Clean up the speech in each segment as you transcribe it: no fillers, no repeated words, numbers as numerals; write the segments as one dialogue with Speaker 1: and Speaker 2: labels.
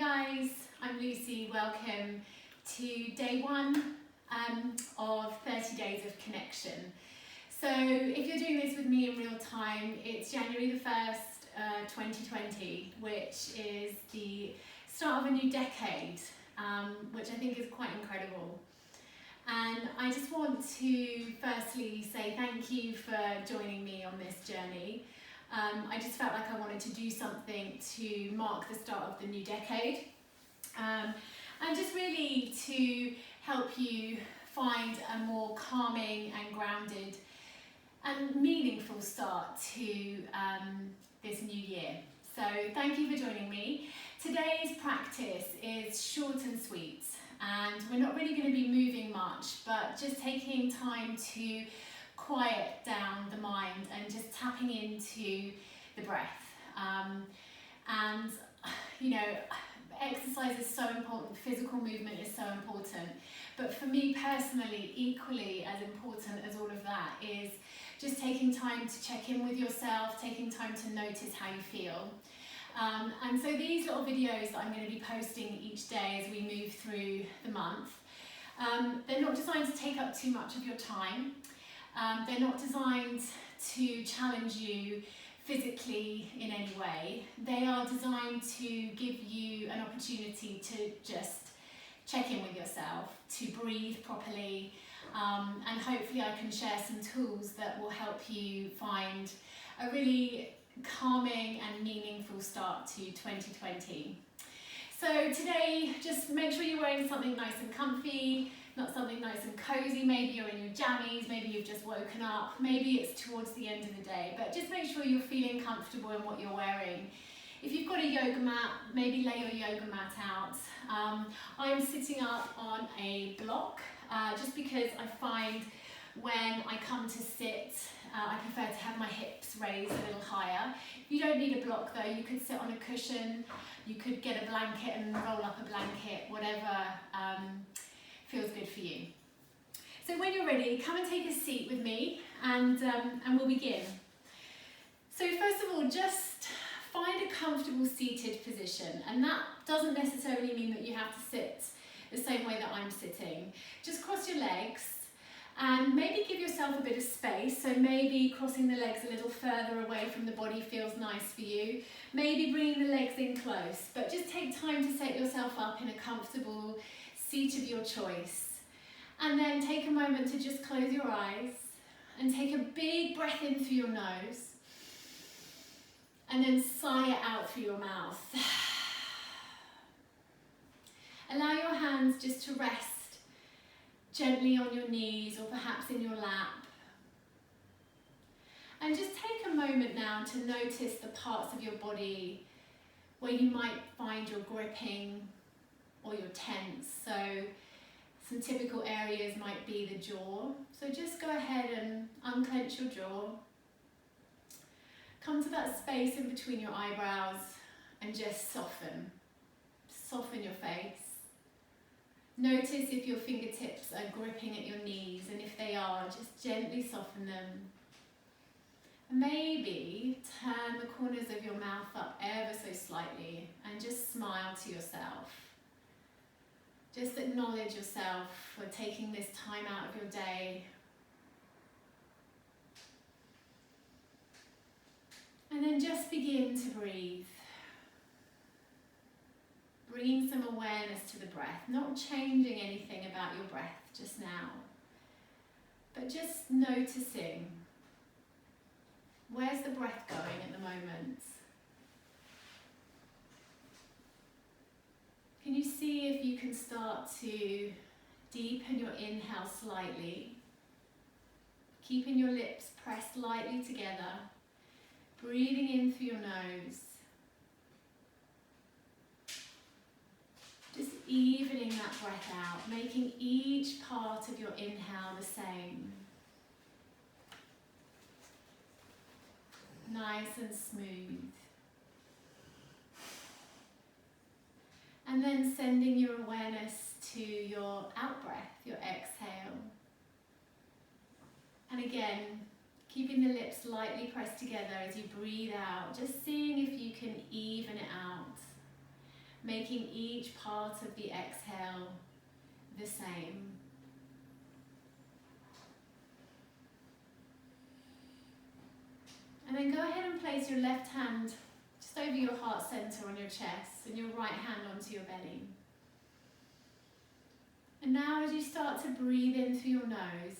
Speaker 1: guys, I'm Lucy. Welcome to day one of 30 days of connection. So if you're doing this with me in real time, it's January the 1st, 2020, which is the start of a new decade, which I think is quite incredible. And I just want to firstly say thank you for joining me on this journey. I just felt like I wanted to do something to mark the start of the new decade, and just really to help you find a more calming and grounded and meaningful start to this new year. So thank you for joining me. Today's practice is short and sweet, and we're not really going to be moving much, but just taking time to quiet down the mind and just tapping into the breath. And you know, exercise is so important, physical movement is so important, but for me personally, equally as important as all of that is just taking time to check in with yourself, taking time to notice how you feel. And so these little videos that I'm going to be posting each day as we move through the month, they're not designed to take up too much of your time. They're not designed to challenge you physically in any way. They are designed to give you an opportunity to just check in with yourself, to breathe properly, and hopefully I can share some tools that will help you find a really calming and meaningful start to 2020. So today, just make sure you're wearing something nice and comfy, not something nice and cozy. Maybe you're in your jammies, maybe you've just woken up, maybe it's towards the end of the day, but just make sure you're feeling comfortable in what you're wearing. If you've got a yoga mat, maybe lay your yoga mat out. I'm sitting up on a block just because I find when I come to sit, I prefer to have my hips raised a little higher. You don't need a block though, you could sit on a cushion, you could get a blanket and roll up a blanket, whatever feels good for you. So when you're ready, come and take a seat with me and we'll begin. So first of all, just find a comfortable seated position, and that doesn't necessarily mean that you have to sit the same way that I'm sitting. Just cross your legs and maybe give yourself a bit of space, so maybe crossing the legs a little further away from the body feels nice for you. Maybe bringing the legs in close, but just take time to set yourself up in a comfortable seat of your choice. And then take a moment to just close your eyes and take a big breath in through your nose and then sigh it out through your mouth. Allow your hands just to rest gently on your knees or perhaps in your lap. And just take a moment now to notice the parts of your body where you might find you're gripping or you're tense. So some typical areas might be the jaw. So just go ahead and unclench your jaw. Come to that space in between your eyebrows and just soften. Soften your face. Notice if your fingertips are gripping at your knees, and if they are, just gently soften them. Maybe turn the corners of your mouth up ever so slightly and just smile to yourself. Just acknowledge yourself for taking this time out of your day. And then just begin to breathe. Bringing some awareness to the breath, not changing anything about your breath just now, but just noticing where's the breath going at the moment. Can you see if you can start to deepen your inhale slightly, keeping your lips pressed lightly together, breathing in through your nose. Just evening that breath out, making each part of your inhale the same. Nice and smooth. And then sending your awareness to your out breath, your exhale. And again, keeping the lips lightly pressed together as you breathe out, just seeing if you can even it out. making each part of the exhale the same. And then go ahead and place your left hand just over your heart center on your chest and your right hand onto your belly. And now as you start to breathe in through your nose,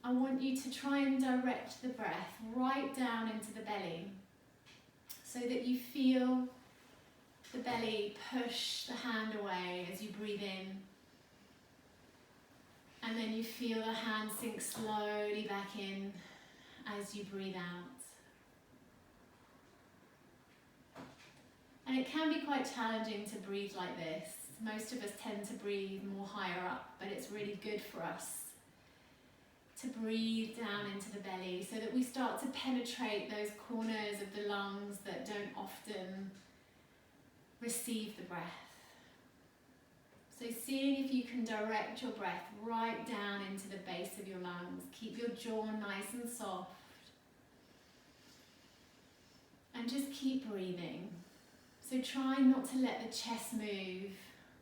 Speaker 1: I want you to try and direct the breath right down into the belly so that you feel the belly push the hand away as you breathe in. And then you feel the hand sink slowly back in as you breathe out. And it can be quite challenging to breathe like this. Most of us tend to breathe more higher up, but it's really good for us to breathe down into the belly so that we start to penetrate those corners of the lungs that don't often receive the breath. So seeing if you can direct your breath right down into the base of your lungs. Keep your jaw nice and soft. And just keep breathing. So try not to let the chest move,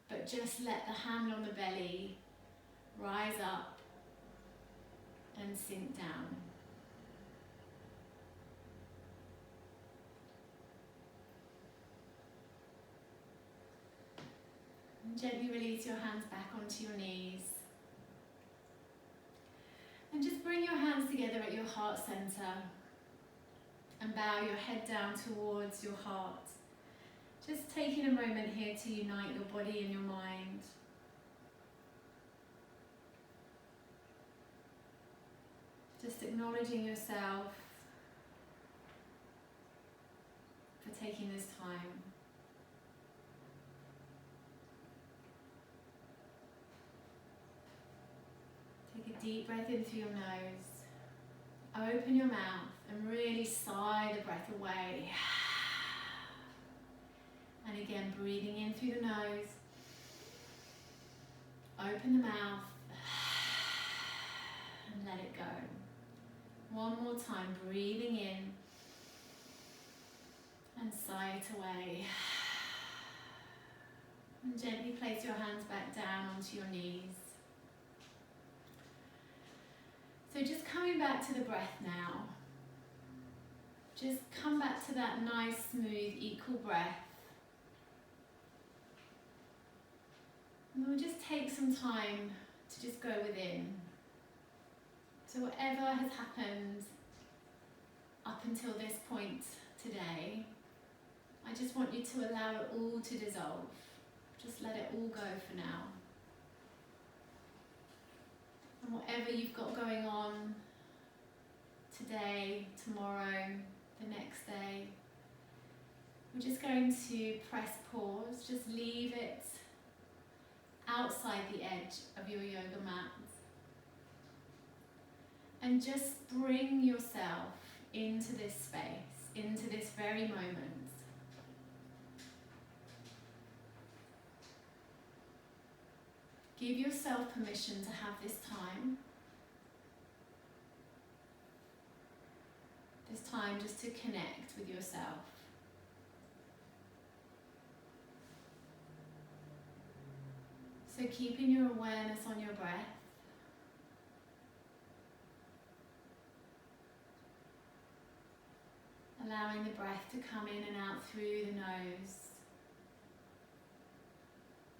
Speaker 1: but just let the hand on the belly rise up and sink down. And gently release your hands back onto your knees. And just bring your hands together at your heart center and bow your head down towards your heart. Just taking a moment here to unite your body and your mind. Just acknowledging yourself for taking this time. Take a deep breath in through your nose. Open your mouth and really sigh the breath away. And again, breathing in through the nose. Open the mouth and let it go. One more time, breathing in and sigh it away. And gently place your hands back down onto your knees. So just coming back to the breath now. Just come back to that nice, smooth, equal breath. And we'll just take some time to just go within. So whatever has happened up until this point today, I just want you to allow it all to dissolve. Just let it all go for now. And whatever you've got going on today, tomorrow, the next day, we're just going to press pause. Just leave it outside the edge of your yoga mat. And just bring yourself into this space, into this very moment. Give yourself permission to have this time. This time just to connect with yourself. So keeping your awareness on your breath. Allowing the breath to come in and out through the nose.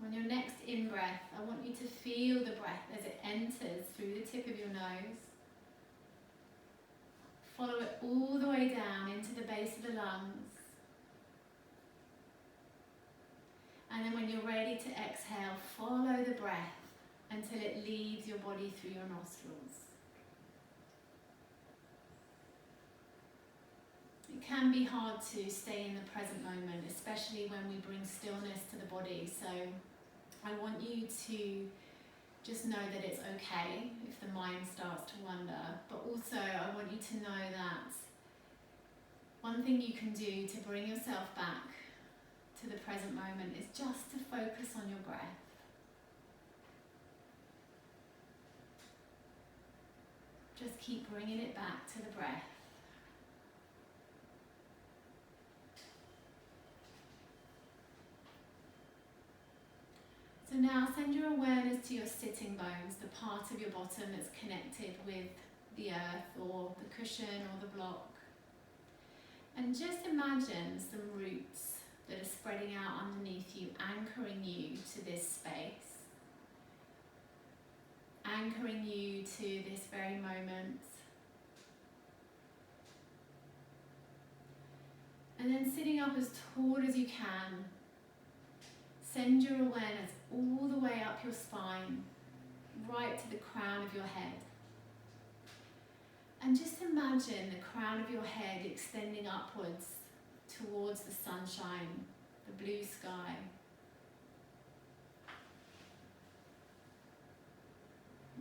Speaker 1: On your next in-breath, I want you to feel the breath as it enters through the tip of your nose. Follow it all the way down into the base of the lungs. And then when you're ready to exhale, follow the breath until it leaves your body through your nostrils. It can be hard to stay in the present moment, especially when we bring stillness to the body. So I want you to just know that it's okay if the mind starts to wander, but also I want you to know that one thing you can do to bring yourself back to the present moment is just to focus on your breath. Just keep bringing it back to the breath. So now send your awareness to your sitting bones, the part of your bottom that's connected with the earth or the cushion or the block. And just imagine some roots that are spreading out underneath you, anchoring you to this space, anchoring you to this very moment. And then sitting up as tall as you can, send your awareness all the way up your spine, right to the crown of your head. And just imagine the crown of your head extending upwards towards the sunshine, the blue sky.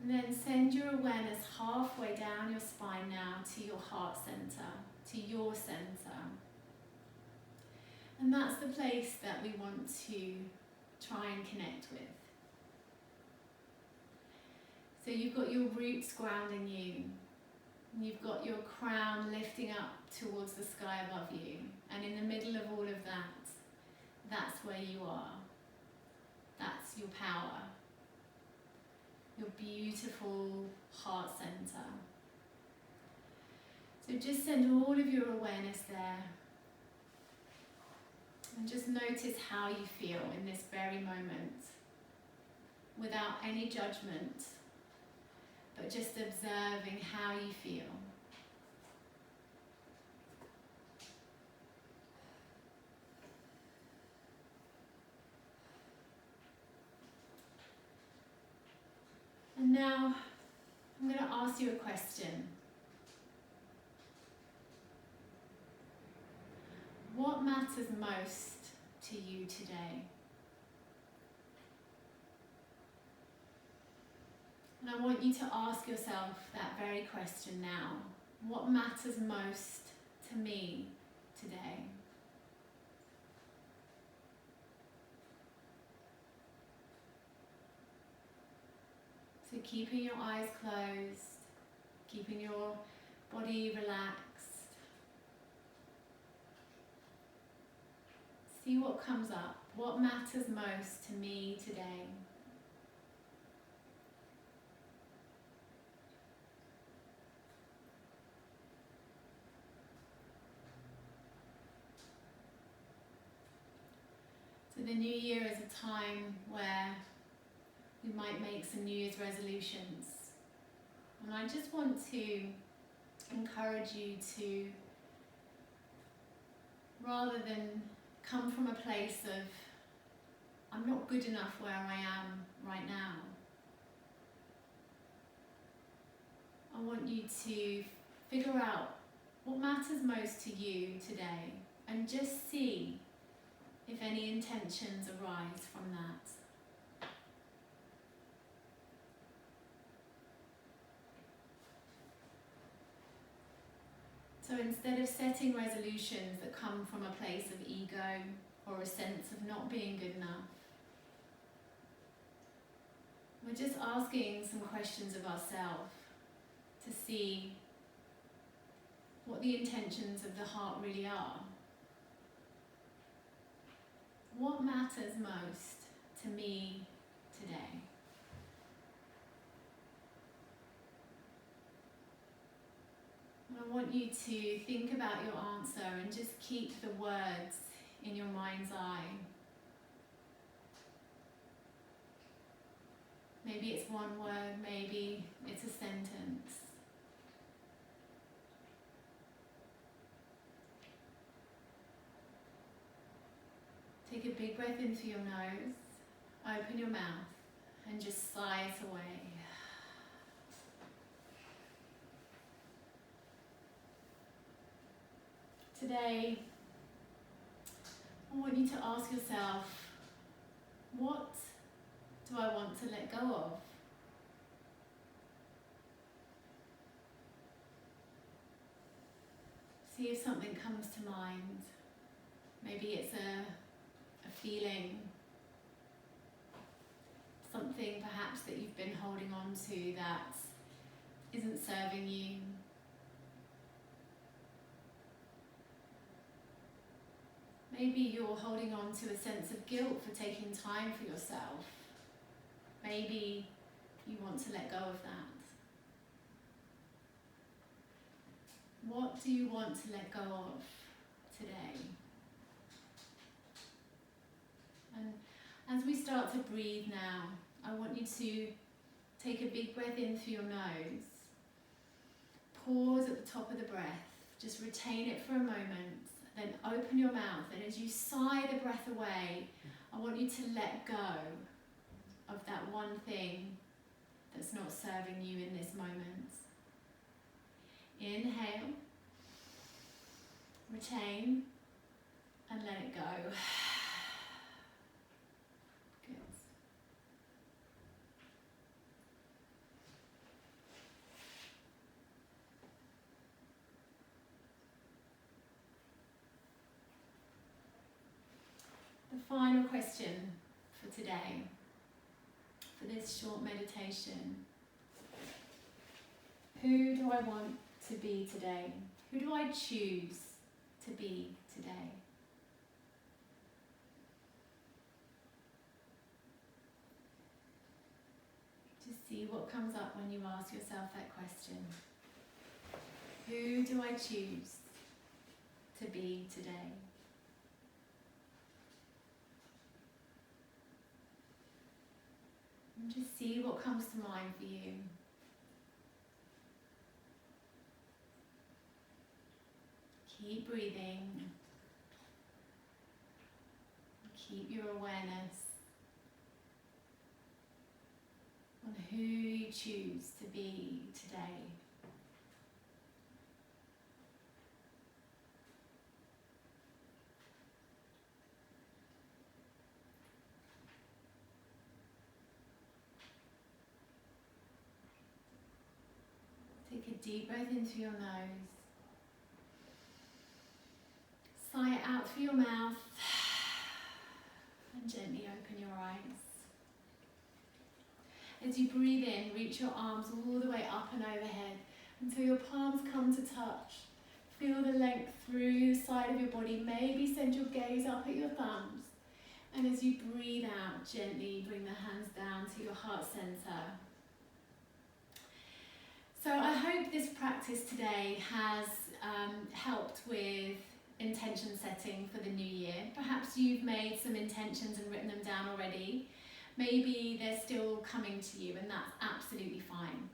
Speaker 1: And then send your awareness halfway down your spine now to your heart center, to your center. And that's the place that we want to try and connect with. So you've got your roots grounding you. You've got your crown lifting up towards the sky above you. And in the middle of all of that, that's where you are. That's your power. Your beautiful heart center. So just send all of your awareness there. And just notice how you feel in this very moment, without any judgment, but just observing how you feel. And now I'm going to ask you a question. What matters most to you today? And I want you to ask yourself that very question now. What matters most to me today? So keeping your eyes closed, keeping your body relaxed. See what comes up. What matters most to me today? So the new year is a time where we might make some New Year's resolutions. And I just want to encourage you to, rather than come from a place of, I'm not good enough where I am right now. I want you to figure out what matters most to you today and just see if any intentions arise from that. So instead of setting resolutions that come from a place of ego or a sense of not being good enough, we're just asking some questions of ourselves to see what the intentions of the heart really are. What matters most to me today? I want you to think about your answer and just keep the words in your mind's eye. Maybe it's one word, maybe it's a sentence. Take a big breath in through your nose, open your mouth and just sigh it away. Today, I want you to ask yourself, what do I want to let go of? See if something comes to mind. Maybe it's a feeling, something perhaps that you've been holding on to that isn't serving you. Maybe you're holding on to a sense of guilt for taking time for yourself, Maybe you want to let go of that. What do you want to let go of today? And as we start to breathe now, I want you to take a big breath in through your nose. Pause at the top of the breath. Just retain it for a moment. Then open your mouth. And as you sigh the breath away, I want you to let go of that one thing that's not serving you in this moment. Inhale. Retain. And let it go. The final question for today, for this short meditation. Who do I want to be today? Who do I choose to be today? Just see what comes up when you ask yourself that question. Who do I choose to be today? And just see what comes to mind for you. Keep breathing. Keep your awareness on who you choose to be today. Take a deep breath in through your nose. Sigh it out through your mouth. And gently open your eyes. As you breathe in, reach your arms all the way up and overhead until your palms come to touch. Feel the length through the side of your body. Maybe send your gaze up at your thumbs. And as you breathe out, gently bring the hands down to your heart center. So I hope this practice today has helped with intention setting for the new year. Perhaps you've made some intentions and written them down already. Maybe they're still coming to you, and that's absolutely fine.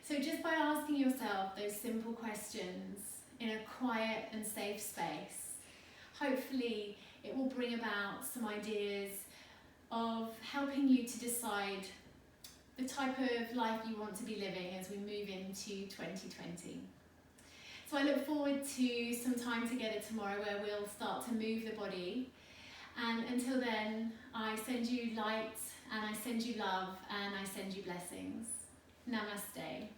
Speaker 1: So just by asking yourself those simple questions in a quiet and safe space, hopefully it will bring about some ideas of helping you to decide the type of life you want to be living as we move into 2020. So I look forward to some time together tomorrow where we'll start to move the body. And until then, I send you light, and I send you love, and I send you blessings. Namaste.